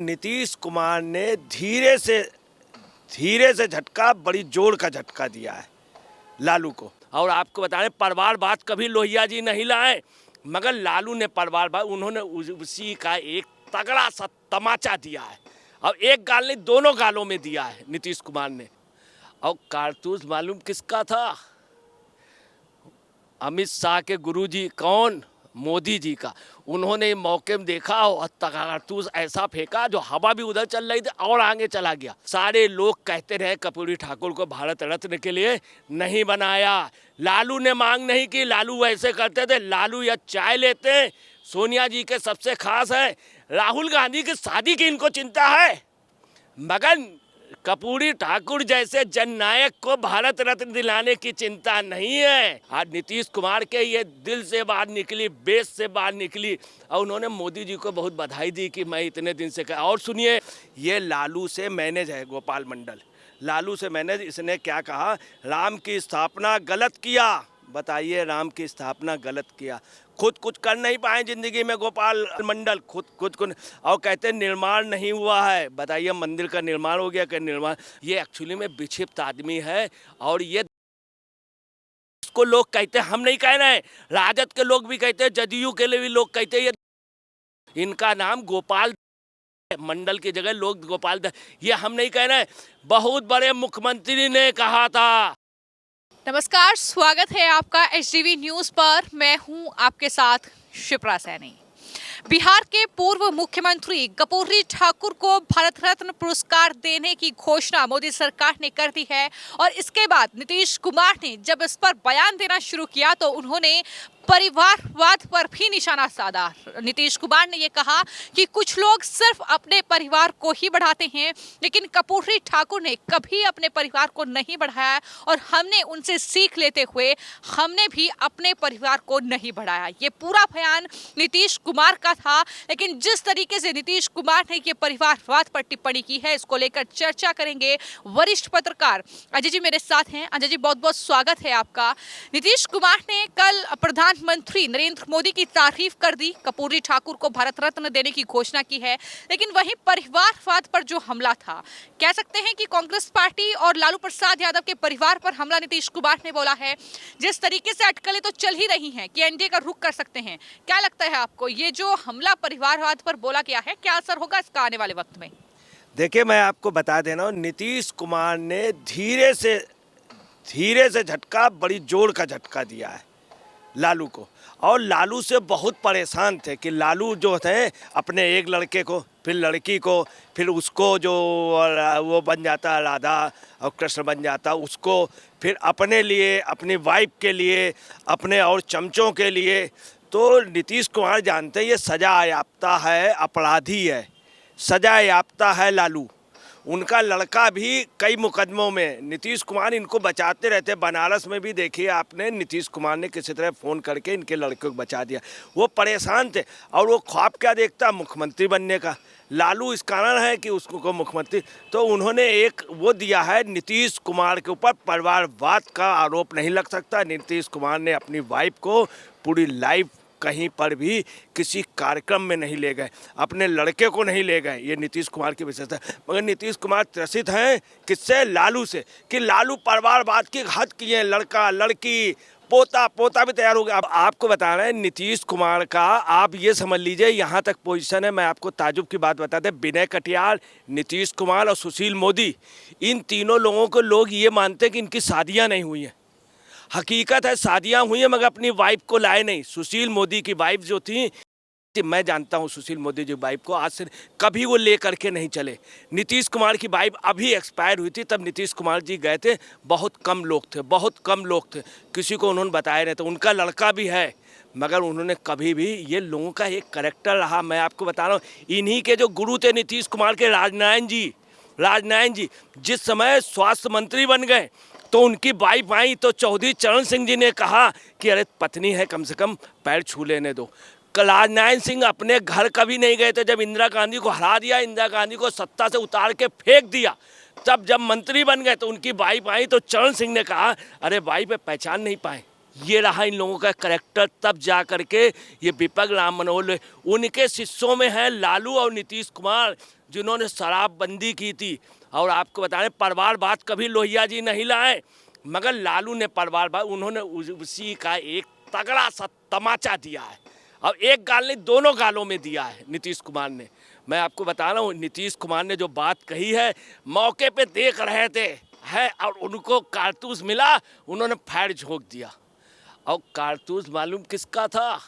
नीतीश कुमार ने धीरे से झटका, बड़ी जोर का झटका दिया है लालू को। और आपको बता रहे परिवारवाद कभी लोहिया जी नहीं लाए, मगर लालू ने परिवारवाद, उन्होंने उसी का एक तगड़ा सा तमाचा दिया है। और एक गाल नहीं, दोनों गालों में दिया है नीतीश कुमार ने। और कारतूस मालूम किसका था? अमित शाह के गुरुजी कौन? मोदी जी का। उन्होंने मौके में देखा और कारतूस ऐसा फेंका जो हवा भी उधर चल रही थी और आगे चला गया। सारे लोग कहते रहे कर्पूरी ठाकुर को भारत रत्न के लिए नहीं बनाया। लालू ने मांग नहीं की, लालू ऐसे करते थे। लालू या चाय लेते, सोनिया जी के सबसे खास है, राहुल गांधी की शादी की इनको चिंता है, मगर कर्पूरी ठाकुर जैसे जननायक को भारत रत्न दिलाने की चिंता नहीं है। आज नीतीश कुमार के ये दिल से बात निकली, बेस से बात निकली, और उन्होंने मोदी जी को बहुत बधाई दी कि मैं इतने दिन से और सुनिए, ये लालू से मैनेज है, गोपाल मंडल लालू से मैनेज। इसने क्या कहा? राम की स्थापना गलत किया। बताइए, राम की स्थापना गलत किया, खुद कुछ कर नहीं पाए जिंदगी में गोपाल मंडल, खुद को, और कहते निर्माण नहीं हुआ है। बताइए, मंदिर का निर्माण हो गया? क्या निर्माण? ये एक्चुअली में विक्षिप्त आदमी है। और ये इसको लोग कहते हैं, हम नहीं कह रहे हैं, राजद के लोग भी कहते हैं, जदयू के लिए भी लोग कहते हैं, ये इनका नाम गोपाल मंडल की जगह लोग गोपाल, ये हम नहीं कह रहे हैं, बहुत बड़े मुख्यमंत्री ने कहा था। नमस्कार, स्वागत है आपका HDV न्यूज़ पर। मैं हूं आपके साथ शिप्रा सैनी। बिहार के पूर्व मुख्यमंत्री कर्पूरी ठाकुर को भारत रत्न पुरस्कार देने की घोषणा मोदी सरकार ने कर दी है। और इसके बाद नीतीश कुमार ने जब इस पर बयान देना शुरू किया तो उन्होंने परिवारवाद पर भी निशाना साधा। नीतीश कुमार ने ये कहा कि कुछ लोग सिर्फ अपने परिवार को ही बढ़ाते हैं, लेकिन कर्पूरी ठाकुर ने कभी अपने परिवार को नहीं बढ़ाया और हमने उनसे सीख लेते हुए हमने भी अपने परिवार को नहीं बढ़ाया। ये पूरा बयान नीतीश कुमार का था। लेकिन जिस तरीके से नीतीश कुमार ने ये परिवारवाद पर टिप्पणी की है, इसको लेकर चर्चा करेंगे वरिष्ठ पत्रकार अजय जी मेरे साथ हैं। अजय जी, बहुत बहुत स्वागत है आपका। नीतीश कुमार ने कल प्रधानमंत्री नरेंद्र मोदी की तारीफ कर दी, कर्पूरी ठाकुर को भारत रत्न देने की घोषणा की है, लेकिन वहीं परिवारवाद पर जो हमला था, कह सकते हैं कि कांग्रेस पार्टी और लालू प्रसाद यादव के परिवार पर हमला नीतीश कुमार ने बोला है। जिस तरीके से अटकलें तो चल ही रही हैं कि एनडीए का रुख कर सकते हैं, क्या लगता है आपको ये जो हमला परिवारवाद पर बोला गया है, क्या असर होगा इसका आने वाले वक्त में? देखिए, मैं आपको बता देना, नीतीश कुमार ने धीरे से झटका, बड़ी जोर का झटका दिया है लालू को। और लालू से बहुत परेशान थे कि लालू जो थे अपने एक लड़के को, फिर लड़की को, फिर उसको जो वो बन जाता राधा और कृष्ण बन जाता उसको, फिर अपने लिए, अपनी वाइफ के लिए, अपने और चमचों के लिए। तो नीतीश कुमार जानते हैं ये सजा याफ्ता है, अपराधी है, सजा याफ्ता है लालू। उनका लड़का भी कई मुकदमों में, नीतीश कुमार इनको बचाते रहते। बनारस में भी देखिए आपने, नीतीश कुमार ने किसी तरह फ़ोन करके इनके लड़के को बचा दिया। वो परेशान थे और वो ख्वाब क्या देखता? मुख्यमंत्री बनने का। लालू इस कारण है कि उसको मुख्यमंत्री, तो उन्होंने एक वो दिया है नीतीश कुमार के ऊपर, परिवारवाद का आरोप नहीं लग सकता। नीतीश कुमार ने अपनी वाइफ को पूरी लाइफ कहीं पर भी किसी कार्यक्रम में नहीं ले गए, अपने लड़के को नहीं ले गए, ये नीतीश कुमार की विशेषता है। मगर नीतीश कुमार त्रसित हैं किससे? लालू से, कि लालू परिवारवाद की हद किए, लड़का लड़की पोता भी तैयार हो गया। अब आपको बता रहे हैं नीतीश कुमार का, आप ये समझ लीजिए यहाँ तक पोजीशन है। मैं आपको ताजुब की बात बताते हैं, विनय कटियार, नीतीश कुमार और सुशील मोदी, इन तीनों लोगों को लोग ये मानते हैं कि इनकी शादियाँ नहीं हुई हैं। हकीकत है शादियां हुई हैं, मगर अपनी वाइफ को लाए नहीं। सुशील मोदी की वाइफ जो थी, मैं जानता हूं सुशील मोदी जी वाइफ को, आज से कभी वो ले करके नहीं चले। नीतीश कुमार की वाइफ अभी एक्सपायर हुई थी, तब नीतीश कुमार जी गए थे। बहुत कम लोग थे, किसी को उन्होंने बताया नहीं था। उनका लड़का भी है, मगर उन्होंने कभी भी, ये लोगों का एक करेक्टर रहा। मैं आपको बता रहा हूँ, इन्हीं के जो गुरु थे नीतीश कुमार के, राजनारायण जी जिस समय स्वास्थ्य मंत्री बन गए तो उनकी वाइफ आई तो चौधरी चरण सिंह जी ने कहा कि अरे पत्नी है, कम से कम पैर छू लेने दो। राजनारायण सिंह अपने घर कभी नहीं गए थे। जब इंदिरा गांधी को हरा दिया, इंदिरा गांधी को सत्ता से उतार के फेंक दिया, तब जब मंत्री बन गए तो उनकी वाइफ आई तो चरण सिंह ने कहा अरे वाइफ पहचान नहीं पाए, ये रहा इन लोगों का करेक्टर। तब जा करके ये विपक्ष राम मनोहर उनके शिष्यों में है लालू और नीतीश कुमार, जिन्होंने शराबबंदी की थी। और आपको बता रहे परिवारवाद कभी लोहिया जी नहीं लाए, मगर लालू ने परिवारवाद, उन्होंने उसी का एक तगड़ा सा तमाचा दिया है। अब एक गाल नहीं, दोनों गालों में दिया है नीतीश कुमार ने। मैं आपको बता रहा हूँ, नीतीश कुमार ने जो बात कही है, मौके पे देख रहे थे है और उनको कारतूस मिला, उन्होंने फायर झोंक दिया। और कारतूस मालूम किसका था?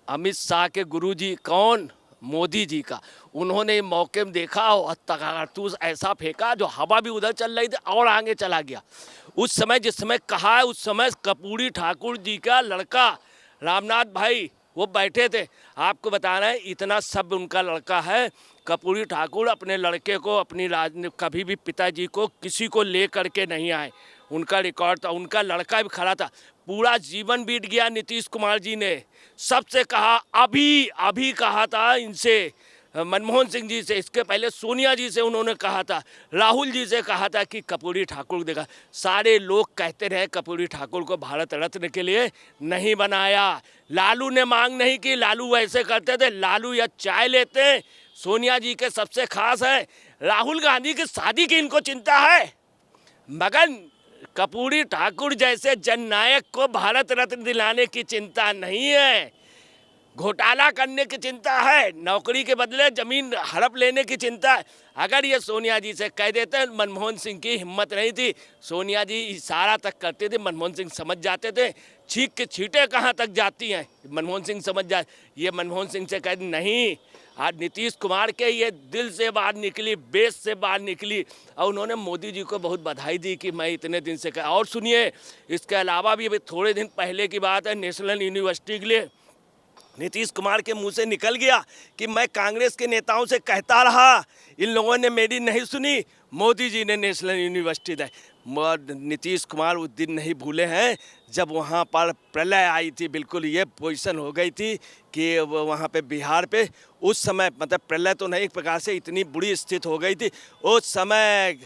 अमित शाह के गुरुजी कौन? मोदी जी का। उन्होंने मौके में देखा और कारतूस ऐसा फेंका जो हवा भी उधर चल रही थी और आगे चला गया। उस समय जिस समय कहा है, उस समय कर्पूरी ठाकुर जी का लड़का रामनाथ भाई वो बैठे थे। आपको बताना है, इतना सब उनका लड़का है। कर्पूरी ठाकुर अपने लड़के को, अपनी कभी भी पिताजी को किसी को ले करके नहीं आए। उनका रिकॉर्ड था, उनका लड़का भी खड़ा था। पूरा जीवन बीत गया। नीतीश कुमार जी ने सबसे कहा, अभी कहा था इनसे, मनमोहन सिंह जी से, इसके पहले सोनिया जी से उन्होंने कहा था, राहुल जी से कहा था कि कर्पूरी ठाकुर देगा। सारे लोग कहते रहे कर्पूरी ठाकुर को भारत रत्न के लिए नहीं बनाया। लालू ने मांग नहीं की। लालू वैसे करते थे, लालू या चाय लेते। सोनिया जी के सबसे खास है, राहुल गांधी की शादी की इनको चिंता है, मगर कर्पूरी ठाकुर जैसे जननायक को भारत रत्न दिलाने की चिंता नहीं है। घोटाला करने की चिंता है, नौकरी के बदले जमीन हड़प लेने की चिंता है। अगर ये सोनिया जी से कह देते, मनमोहन सिंह की हिम्मत नहीं थी। सोनिया जी इशारा तक करते थे, मनमोहन सिंह समझ जाते थे। छींक के छींटे कहाँ तक जाती हैं, मनमोहन सिंह समझ जाए। ये मनमोहन सिंह से कह नहीं। आज नीतीश कुमार के ये दिल से बात निकली, बेस से बात निकली, और उन्होंने मोदी जी को बहुत बधाई दी कि मैं इतने दिन से कह। और सुनिए, इसके अलावा भी अभी थोड़े दिन पहले की बात है, नेशनल यूनिवर्सिटी के लिए नीतीश कुमार के मुंह से निकल गया कि मैं कांग्रेस के नेताओं से कहता रहा, इन लोगों ने मेरी नहीं सुनी, मोदी जी ने नेशनल यूनिवर्सिटी दी। नीतीश कुमार उस दिन नहीं भूले हैं जब वहाँ पर प्रलय आई थी। बिल्कुल ये पोजीशन हो गई थी कि वहाँ पे बिहार पे उस समय, मतलब प्रलय तो नहीं, एक प्रकार से इतनी बुरी स्थिति हो गई थी उस समय।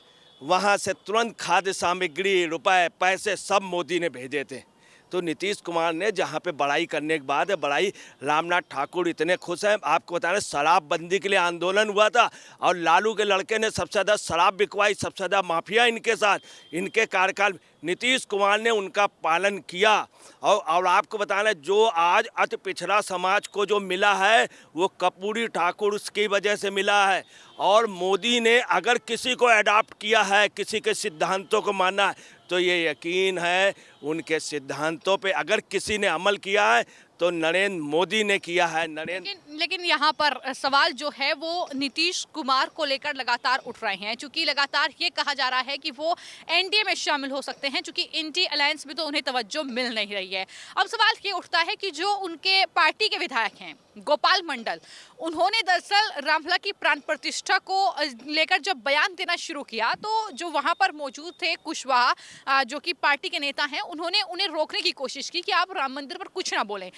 वहाँ से तुरंत खाद्य सामग्री, रुपए, पैसे सब मोदी ने भेजे थे। तो नीतीश कुमार ने जहाँ पे बड़ाई करने के बाद बड़ाई, रामनाथ ठाकुर इतने खुश हैं। आपको बता रहे शराबबंदी के लिए आंदोलन हुआ था और लालू के लड़के ने सबसे ज़्यादा शराब बिकवाई, सबसे ज़्यादा माफिया इनके साथ, इनके कार्यकाल। नीतीश कुमार ने उनका पालन किया। और आपको बताना, जो आज अति पिछड़ा समाज को जो मिला है वो कर्पूरी ठाकुर उसकी वजह से मिला है। और मोदी ने अगर किसी को अडॉप्ट किया है, किसी के सिद्धांतों को माना है, तो ये यकीन है उनके सिद्धांतों पे अगर किसी ने अमल किया है तो नरेंद्र मोदी ने किया है। लेकिन यहाँ पर सवाल जो है वो नीतीश कुमार को लेकर लगातार उठ रहे हैं, क्योंकि लगातार ये कहा जा रहा है कि वो एनडीए में शामिल हो सकते हैं, क्योंकि इंडी अलायंस में तो उन्हें तवज्जो मिल नहीं रही है। अब सवाल ये उठता है कि जो उनके पार्टी के विधायक हैं गोपाल मंडल, उन्होंने दरअसल रामलला की प्राण प्रतिष्ठा को लेकर जब बयान देना शुरू किया, तो जो वहाँ पर मौजूद थे कुशवाहा, जो कि पार्टी के नेता हैं, उन्होंने उन्हें रोकने की कोशिश की कि आप राम मंदिर पर कुछ ना बोलें।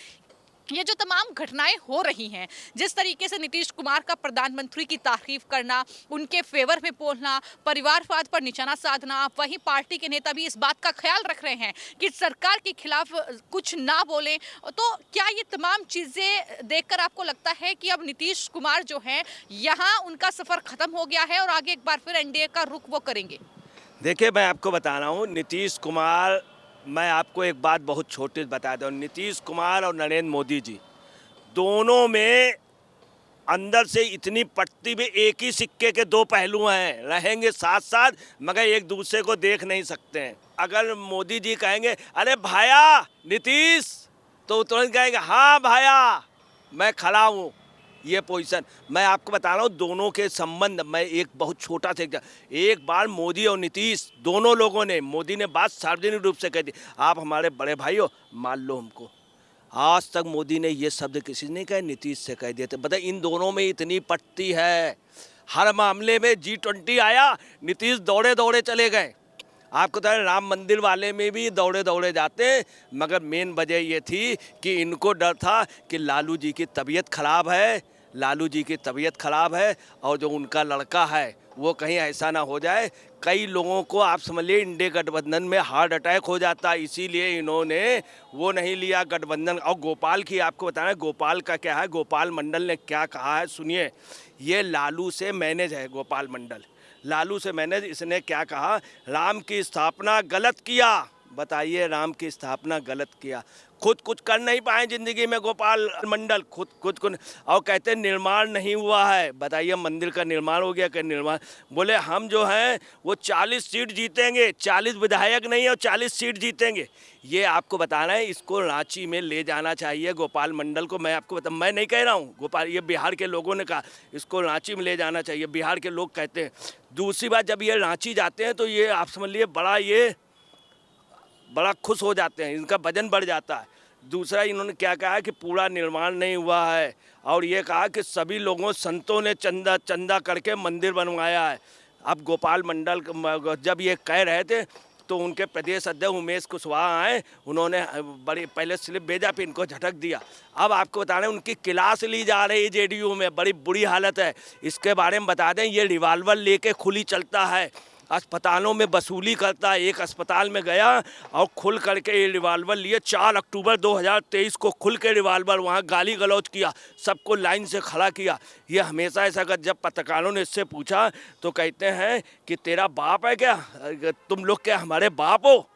ये जो तमाम घटनाएं हो रही हैं, जिस तरीके से नीतीश कुमार का प्रधानमंत्री की तारीफ करना, उनके फेवर में बोलना, परिवारवाद पर निशाना साधना, वहीं पार्टी के नेता भी इस बात का ख्याल रख रहे हैं कि सरकार के खिलाफ कुछ ना बोलें, तो क्या ये तमाम चीज़ें देखकर आपको लगता है कि अब नीतीश कुमार जो हैं यहाँ उनका सफ़र ख़त्म हो गया है और आगे एक बार फिर एनडीए का रुख वो करेंगे? देखिए, मैं आपको बता रहा हूँ, नीतीश कुमार, मैं आपको एक बात बहुत छोटी बता दूं, नीतीश कुमार और नरेंद्र मोदी जी दोनों में अंदर से इतनी पटती भी, एक ही सिक्के के दो पहलू हैं, रहेंगे साथ साथ मगर एक दूसरे को देख नहीं सकते हैं। अगर मोदी जी कहेंगे अरे भाया नीतीश, तो तुरंत कहेंगे हाँ भाया मैं खड़ा हूँ। ये पोजीशन मैं आपको बता रहा हूँ, दोनों के संबंध, मैं एक बहुत छोटा सा, एक बार मोदी और नीतीश दोनों लोगों ने, मोदी ने बात सार्वजनिक रूप से कह दी, आप हमारे बड़े भाई हो, मान लो हमको। आज तक मोदी ने ये शब्द किसी ने कहा, नीतीश से कह दिए थे। बताए इन दोनों में इतनी पटती है, हर मामले में G20 आया, नीतीश दौड़े दौड़े चले गए। आपको तो राम मंदिर वाले में भी दौड़े दौड़े जाते, मगर मेन वजह ये थी कि इनको डर था कि लालू जी की तबीयत खराब है, लालू जी की तबीयत खराब है और जो उनका लड़का है वो कहीं ऐसा ना हो जाए। कई लोगों को आप समझ लिए इंडिया गठबंधन में हार्ट अटैक हो जाता, इसीलिए इन्होंने वो नहीं लिया गठबंधन। और गोपाल की आपको बताना, गोपाल का क्या है, गोपाल मंडल ने क्या कहा है सुनिए। ये लालू से मैनेज है गोपाल मंडल, लालू से मैनेज। इसने क्या कहा, राम की स्थापना गलत किया। बताइए, राम की स्थापना गलत किया, खुद कुछ कर नहीं पाए जिंदगी में गोपाल मंडल, खुद और कहते निर्माण नहीं हुआ है। बताइए, मंदिर का निर्माण हो गया क्या? निर्माण बोले हम जो हैं वो 40 सीट जीतेंगे, 40 विधायक नहीं और 40 सीट जीतेंगे। ये आपको बताना है, इसको रांची में ले जाना चाहिए गोपाल मंडल को। मैं आपको बता, मैं नहीं कह रहा हूँ गोपाल, ये बिहार के लोगों ने कहा इसको रांची में ले जाना चाहिए, बिहार के लोग कहते हैं। दूसरी बात, जब ये रांची जाते हैं तो ये आप समझ लिए बड़ा खुश हो जाते हैं, इनका वजन बढ़ जाता है। दूसरा, इन्होंने क्या कहा है कि पूरा निर्माण नहीं हुआ है, और ये कहा कि सभी लोगों संतों ने चंदा करके मंदिर बनवाया है। अब गोपाल मंडल जब ये कह रहे थे तो उनके प्रदेश अध्यक्ष उमेश कुशवाहा आए, उन्होंने बड़ी पहले स्लिप भेजा, फिर इनको झटक दिया। अब आपको बता रहे हैं उनकी क्लास ली जा रही है जेडीयू में, बड़ी बुरी हालत है। इसके बारे में बता दें, ये रिवाल्वर लेके खुली चलता है, अस्पतालों में वसूली करता है। एक अस्पताल में गया और खुल करके ये रिवाल्वर लिए, 4 अक्टूबर 2023 को खुल के रिवाल्वर, वहाँ गाली गलौज किया, सबको लाइन से खड़ा किया। ये हमेशा ऐसा कर, जब पत्रकारों ने इससे पूछा तो कहते हैं कि तेरा बाप है क्या, तुम लोग क्या हमारे बाप हो,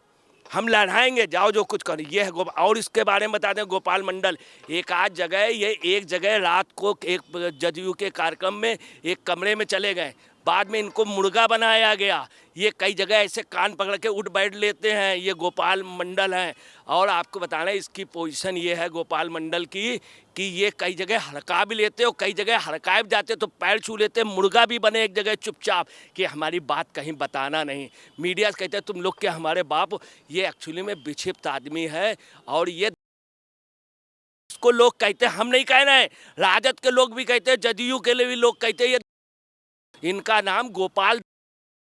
हम लड़ाएंगे, जाओ जो कुछ करो। ये है और इसके बारे में बता दें, गोपाल मंडल एक जगह रात को एक जदयू के कार्यक्रम में एक कमरे में चले गए, बाद में इनको मुर्गा बनाया गया। ये कई जगह ऐसे कान पकड़ के उठ बैठ लेते हैं, ये गोपाल मंडल हैं। और आपको बताना है इसकी पोजीशन ये है गोपाल मंडल की कि ये कई जगह हड़का भी लेते, और कई जगह हड़काए भी जाते तो पैर छू लेते, मुर्गा भी बने एक जगह चुपचाप कि हमारी बात कहीं बताना नहीं। मीडिया से कहते हैं तुम लोग क्या हमारे बाप। ये एक्चुअली में विक्षिप्त आदमी है, और ये इसको लोग कहते हैं, हम नहीं कह रहे हैं, राजद के लोग भी कहते हैं, जदयू के लिए भी लोग कहते हैं, ये इनका नाम गोपाल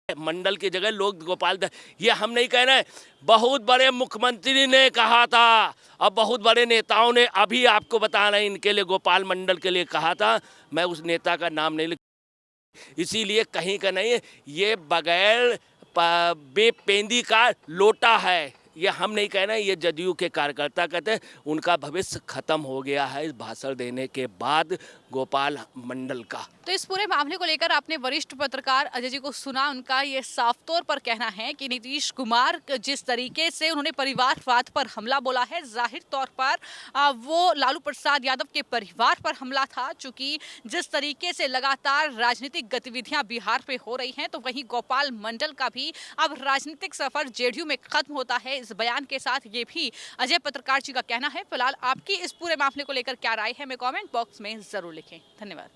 मंडल की जगह लोग गोपाल, ये हम नहीं कह रहे हैं। बहुत बड़े मुख्यमंत्री ने कहा था और बहुत बड़े नेताओं ने, अभी आपको बता रहे हैं, इनके लिए गोपाल मंडल के लिए कहा था। मैं उस नेता का नाम नहीं लिख, इसीलिए कहीं का नहीं, ये बगैर बेपेंदी का लोटा है। ये हम नहीं कह रहे हैं, ये जदयू के कार्यकर्ता कहते हैं उनका भविष्य खत्म हो गया है इस भाषण देने के बाद गोपाल मंडल का। तो इस पूरे मामले को लेकर आपने वरिष्ठ पत्रकार अजय जी को सुना, उनका ये साफ तौर पर कहना है कि नीतीश कुमार जिस तरीके से उन्होंने परिवारवाद पर हमला बोला है, जाहिर तौर पर वो लालू प्रसाद यादव के परिवार पर हमला था। चूंकि जिस तरीके से लगातार राजनीतिक गतिविधियां बिहार पे हो रही हैं, तो वहीं गोपाल मंडल का भी अब राजनीतिक सफर जेडीयू में खत्म होता है। इस बयान के साथ ये भी अजय पत्रकार जी का कहना है। फिलहाल आपकी इस पूरे मामले को लेकर क्या राय है, हमें कमेंट बॉक्स में जरूर लिखें। धन्यवाद।